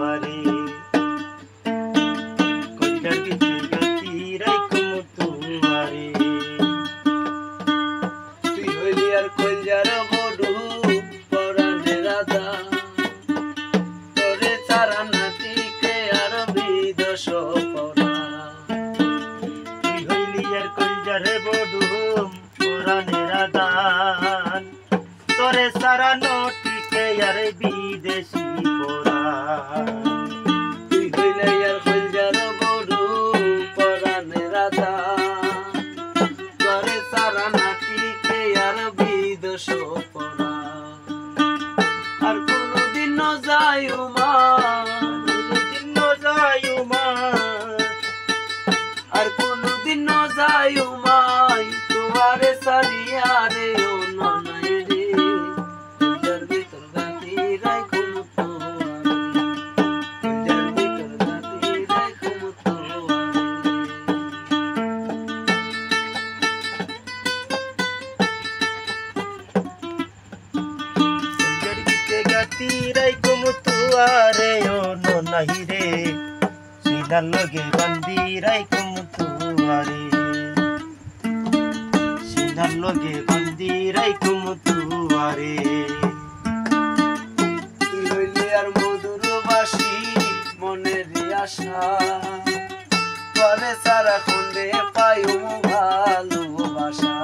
আরে কইলার ভিতরে গাতি রাইখুম তোমারে তুই হইলি আর কইলার বড়ু পরাণে রাধা তোরে ছাড়া নাতিকে আর বিদশ পরা তুই হইলি আর কইলার বড়ু পরাণে রাধা তোরে সারা নটিকে আর বিদেশি পরা তুই হইলে আর কইলার বড়ু পরাণে রাধা তোরে ছাড়া নাতিকে আর বিদশ পরা আর কোনদিন যাইও মা দিন যাইও মা আর কোনদিন যাইও মাই তোমারে সারিয়া রে ও ননাই রে কইলার ভিতর গাতি রাইখুম তোমারে কইলার ভিতর গাতি রাইখুম কইলার ভিতরে গাতি রাইখুম তোমারে ও ননাই রে সিনার লগে বান্ধি রাইখুম তোমারে সিনার লগে বান্ধি রাইখুম তোমারে তুই হইলি আর মধুর বাসি মনের আশা তোরে সারা খন্ডে পাইও ভালোবাসা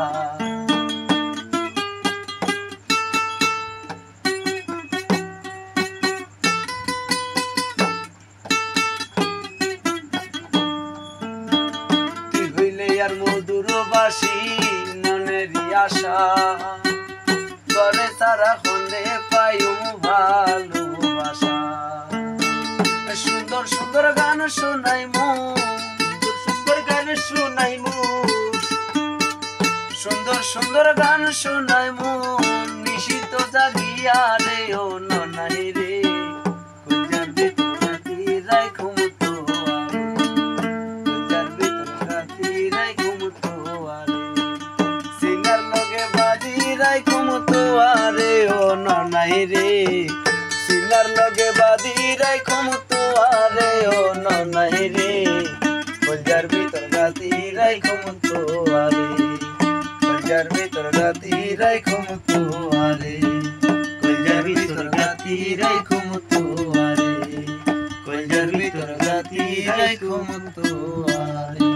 তুই হইলে আর মধুর বাসি মনের আশা তোরে সারা খন্ডে পাইও ভালোবাসা সুন্দর সুন্দর গান শোনাই সুন্দর গান শুনাই মু সুন্দর সুন্দর গান শোনাই নিশিত জাগিয়া রে ও ননাই রে কইলার ভিতর গাতি রাইখুম তোমারে কইলার ভিতর গাতি রাইখুম তোমারে সিঙ্গার লগে বাজি রাইখুম তোমারে ও ননাই রে সিঙ্গার লগে বাজি রাইখুম তোমারে ও ননাই রে কইলার ভিতর গাতি রাইখুম তোমারে কইলার ভিতর গাতি রাইখুম তোমারে কইলার ভিতর গাতি রাইখুম তোমারে কইলার ভিতর গাতি রাইখুম তোমারে।